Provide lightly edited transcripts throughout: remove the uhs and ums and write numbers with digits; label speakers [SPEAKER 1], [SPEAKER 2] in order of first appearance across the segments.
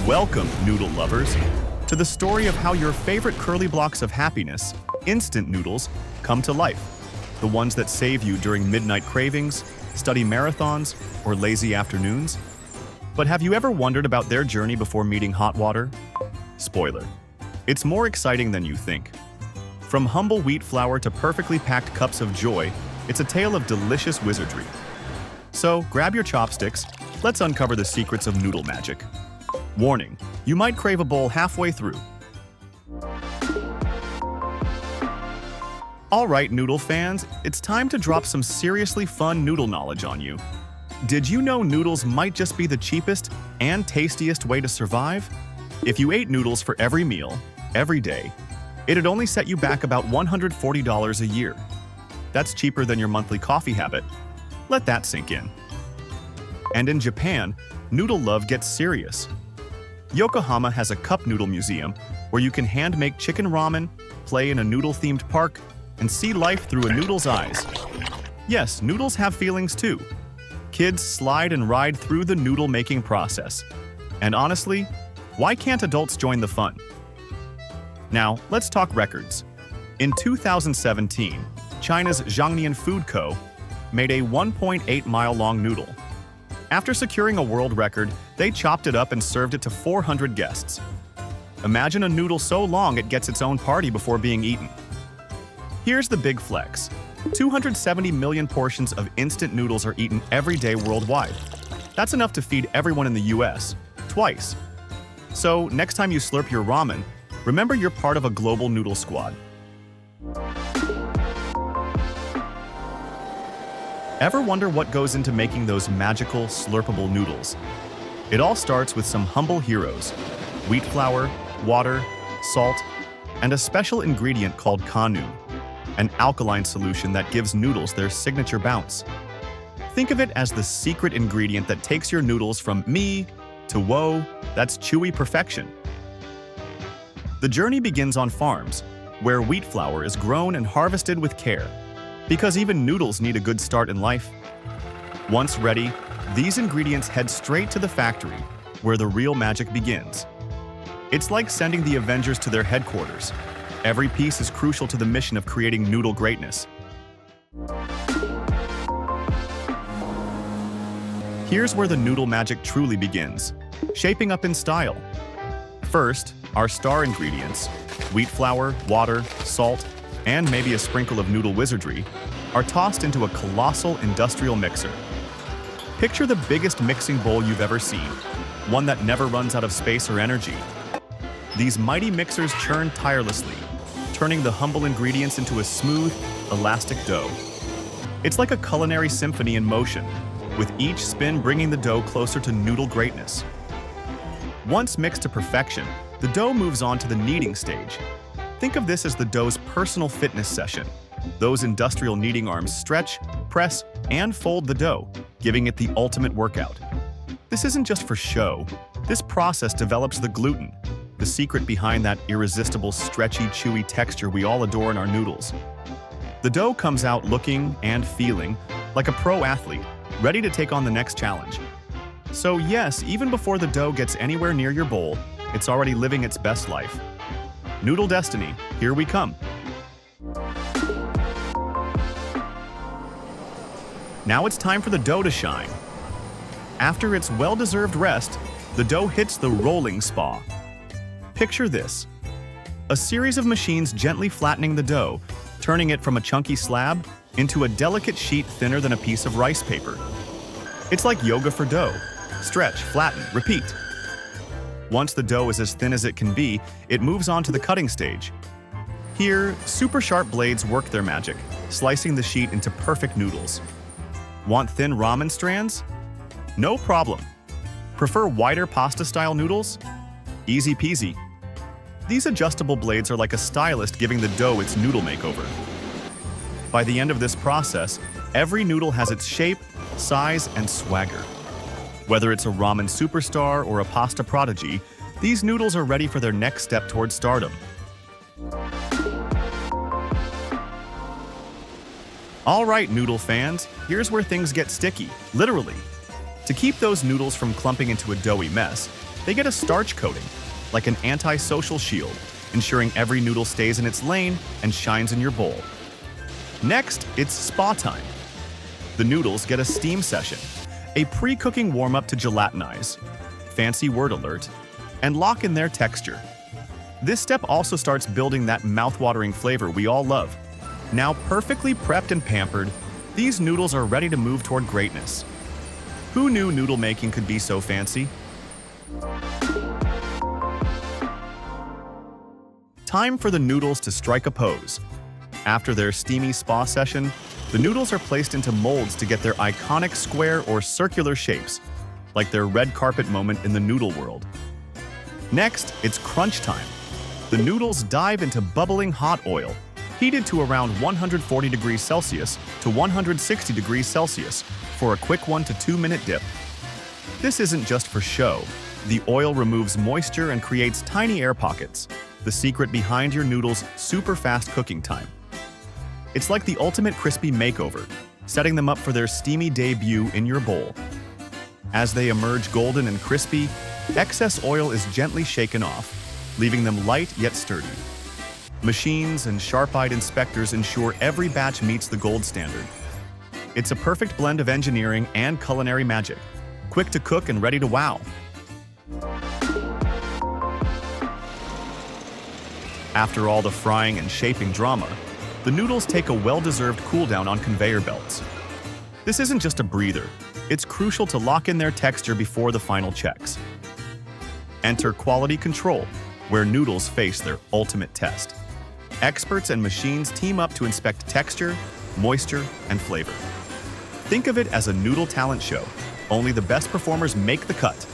[SPEAKER 1] Welcome, noodle lovers, to the story of how your favorite curly blocks of happiness, instant noodles, come to life. The ones that save you during midnight cravings, study marathons, or lazy afternoons. But have you ever wondered about their journey before meeting hot water? Spoiler: it's more exciting than you think. From humble wheat flour to perfectly packed cups of joy, it's a tale of delicious wizardry. So grab your chopsticks, let's uncover the secrets of noodle magic. Warning: you might crave a bowl halfway through. Alright, noodle fans, it's time to drop some seriously fun noodle knowledge on you. Did you know noodles might just be the cheapest and tastiest way to survive? If you ate noodles for every meal, every day, it'd only set you back about $140 a year. That's cheaper than your monthly coffee habit. Let that sink in. And in Japan, noodle love gets serious. Yokohama has a cup noodle museum where you can hand-make chicken ramen, play in a noodle-themed park, and see life through a noodle's eyes. Yes, noodles have feelings too. Kids slide and ride through the noodle-making process. And honestly, why can't adults join the fun? Now, let's talk records. In 2017, China's Jiangnian Food Co. made a 1.8-mile-long noodle. After securing a world record, they chopped it up and served it to 400 guests. Imagine a noodle so long it gets its own party before being eaten. Here's the big flex. 270 million portions of instant noodles are eaten every day worldwide. That's enough to feed everyone in the US, twice. So, next time you slurp your ramen, remember you're part of a global noodle squad. Ever wonder what goes into making those magical, slurpable noodles? It all starts with some humble heroes: wheat flour, water, salt, and a special ingredient called kanu, an alkaline solution that gives noodles their signature bounce. Think of it as the secret ingredient that takes your noodles from me to whoa, that's chewy perfection. The journey begins on farms, where wheat flour is grown and harvested with care. Because even noodles need a good start in life. Once ready, these ingredients head straight to the factory, where the real magic begins. It's like sending the Avengers to their headquarters. Every piece is crucial to the mission of creating noodle greatness. Here's where the noodle magic truly begins, shaping up in style. First, our star ingredients, wheat flour, water, salt, and maybe a sprinkle of noodle wizardry, are tossed into a colossal industrial mixer. Picture the biggest mixing bowl you've ever seen, one that never runs out of space or energy. These mighty mixers churn tirelessly, turning the humble ingredients into a smooth, elastic dough. It's like a culinary symphony in motion, with each spin bringing the dough closer to noodle greatness. Once mixed to perfection, the dough moves on to the kneading stage. Think of this as the dough's personal fitness session. Those industrial kneading arms stretch, press, and fold the dough, giving it the ultimate workout. This isn't just for show. This process develops the gluten, the secret behind that irresistible, stretchy, chewy texture we all adore in our noodles. The dough comes out looking and feeling like a pro athlete, ready to take on the next challenge. So yes, even before the dough gets anywhere near your bowl, it's already living its best life. Noodle destiny, here we come. Now it's time for the dough to shine. After its well-deserved rest, the dough hits the rolling spa. Picture this: a series of machines gently flattening the dough, turning it from a chunky slab into a delicate sheet thinner than a piece of rice paper. It's like yoga for dough. Stretch, flatten, repeat. Once the dough is as thin as it can be, it moves on to the cutting stage. Here, super sharp blades work their magic, slicing the sheet into perfect noodles. Want thin ramen strands? No problem. Prefer wider pasta-style noodles? Easy peasy. These adjustable blades are like a stylist giving the dough its noodle makeover. By the end of this process, every noodle has its shape, size, and swagger. Whether it's a ramen superstar or a pasta prodigy, these noodles are ready for their next step towards stardom. Alright, noodle fans, here's where things get sticky, literally. To keep those noodles from clumping into a doughy mess, They get a starch coating, like an anti-social shield, ensuring every noodle stays in its lane and shines in your bowl. Next, it's spa time. The noodles get a steam session, a pre-cooking warm-up to gelatinize, fancy word alert, and lock in their texture. This step also starts building that mouth-watering flavor we all love. Now perfectly prepped and pampered, these noodles are ready to move toward greatness. Who knew noodle making could be so fancy? Time for the noodles to strike a pose. After their steamy spa session, the noodles are placed into molds to get their iconic square or circular shapes, like their red carpet moment in the noodle world. Next, it's crunch time. The noodles dive into bubbling hot oil, heated to around 140 degrees Celsius to 160 degrees Celsius for a quick 1 to 2 minute dip. This isn't just for show. The oil removes moisture and creates tiny air pockets, the secret behind your noodles' super fast cooking time. It's like the ultimate crispy makeover, setting them up for their steamy debut in your bowl. As they emerge golden and crispy, excess oil is gently shaken off, leaving them light yet sturdy. Machines and sharp-eyed inspectors ensure every batch meets the gold standard. It's a perfect blend of engineering and culinary magic, quick to cook and ready to wow. After all the frying and shaping drama, the noodles take a well-deserved cool-down on conveyor belts. This isn't just a breather, it's crucial to lock in their texture before the final checks. Enter quality control, where noodles face their ultimate test. Experts and machines team up to inspect texture, moisture, and flavor. Think of it as a noodle talent show. Only the best performers make the cut.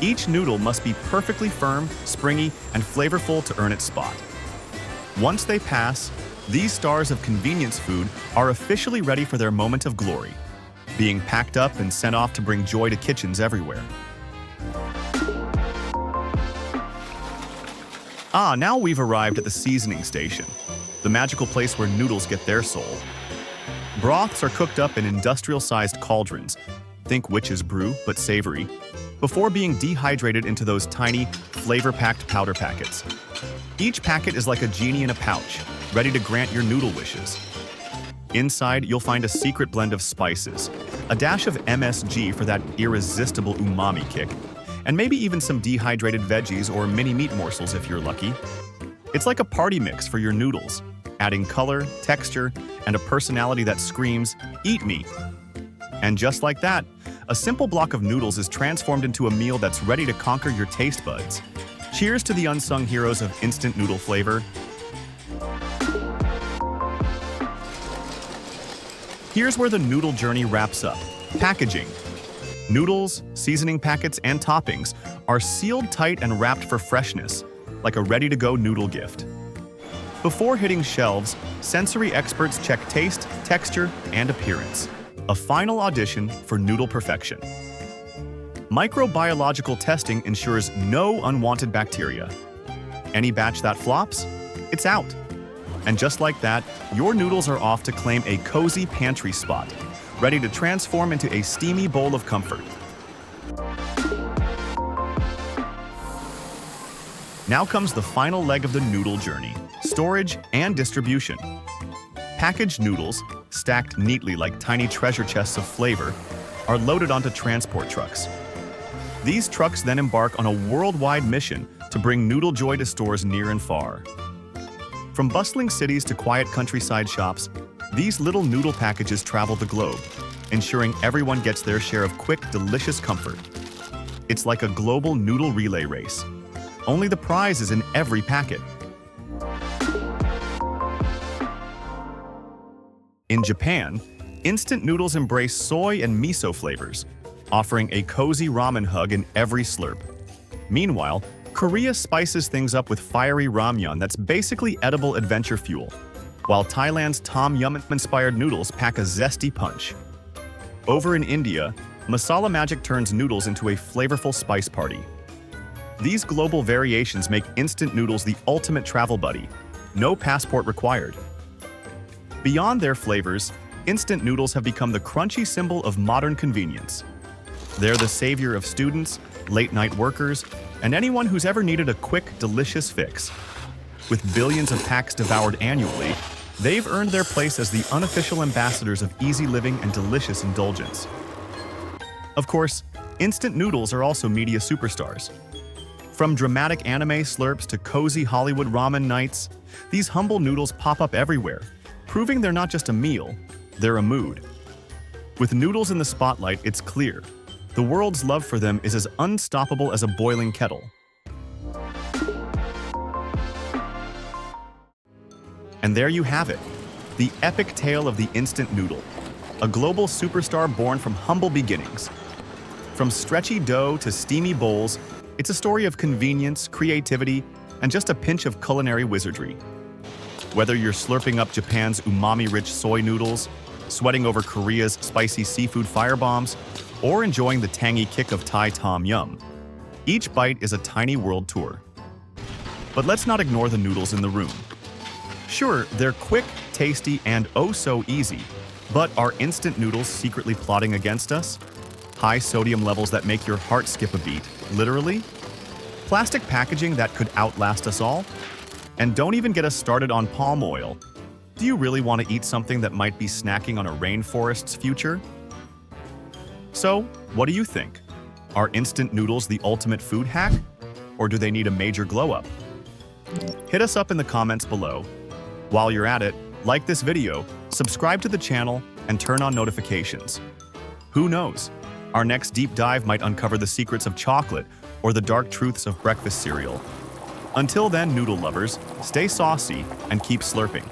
[SPEAKER 1] Each noodle must be perfectly firm, springy, and flavorful to earn its spot. Once they pass, these stars of convenience food are officially ready for their moment of glory, being packed up and sent off to bring joy to kitchens everywhere. Now we've arrived at the seasoning station, the magical place where noodles get their soul. Broths are cooked up in industrial-sized cauldrons, think witch's brew, but savory, before being dehydrated into those tiny, flavor-packed powder packets. Each packet is like a genie in a pouch, ready to grant your noodle wishes. Inside, you'll find a secret blend of spices, a dash of MSG for that irresistible umami kick, and maybe even some dehydrated veggies or mini meat morsels if you're lucky. It's like a party mix for your noodles, adding color, texture, and a personality that screams, "Eat me!" And just like that, a simple block of noodles is transformed into a meal that's ready to conquer your taste buds. Cheers to the unsung heroes of instant noodle flavor. Here's where the noodle journey wraps up. Packaging. Noodles, seasoning packets, and toppings are sealed tight and wrapped for freshness, like a ready-to-go noodle gift. Before hitting shelves, sensory experts check taste, texture, and appearance. A final audition for noodle perfection. Microbiological testing ensures no unwanted bacteria. Any batch that flops, it's out. And just like that, your noodles are off to claim a cozy pantry spot, ready to transform into a steamy bowl of comfort. Now comes the final leg of the noodle journey, storage and distribution. Packaged noodles, stacked neatly like tiny treasure chests of flavor, are loaded onto transport trucks. These trucks then embark on a worldwide mission to bring noodle joy to stores near and far. From bustling cities to quiet countryside shops, these little noodle packages travel the globe, ensuring everyone gets their share of quick, delicious comfort. It's like a global noodle relay race. Only the prize is in every packet. In Japan, instant noodles embrace soy and miso flavors, offering a cozy ramen hug in every slurp. Meanwhile, Korea spices things up with fiery ramyeon that's basically edible adventure fuel, while Thailand's tom yum-inspired noodles pack a zesty punch. Over in India, masala magic turns noodles into a flavorful spice party. These global variations make instant noodles the ultimate travel buddy, no passport required. Beyond their flavors, instant noodles have become the crunchy symbol of modern convenience. They're the savior of students, late-night workers, and anyone who's ever needed a quick, delicious fix. With billions of packs devoured annually, they've earned their place as the unofficial ambassadors of easy living and delicious indulgence. Of course, instant noodles are also media superstars. From dramatic anime slurps to cozy Hollywood ramen nights, these humble noodles pop up everywhere, proving they're not just a meal, they're a mood. With noodles in the spotlight, it's clear. The world's love for them is as unstoppable as a boiling kettle. And there you have it, the epic tale of the instant noodle, a global superstar born from humble beginnings. From stretchy dough to steamy bowls, it's a story of convenience, creativity, and just a pinch of culinary wizardry. Whether you're slurping up Japan's umami-rich soy noodles, sweating over Korea's spicy seafood firebombs, or enjoying the tangy kick of Thai tom yum, each bite is a tiny world tour. But let's not ignore the noodles in the room. Sure, they're quick, tasty, and oh so easy, but are instant noodles secretly plotting against us? High sodium levels that make your heart skip a beat, literally? Plastic packaging that could outlast us all? And don't even get us started on palm oil. Do you really want to eat something that might be snacking on a rainforest's future? So, what do you think? Are instant noodles the ultimate food hack? Or do they need a major glow-up? Hit us up in the comments below. While you're at it, like this video, subscribe to the channel, and turn on notifications. Who knows? Our next deep dive might uncover the secrets of chocolate or the dark truths of breakfast cereal. Until then, noodle lovers, stay saucy and keep slurping.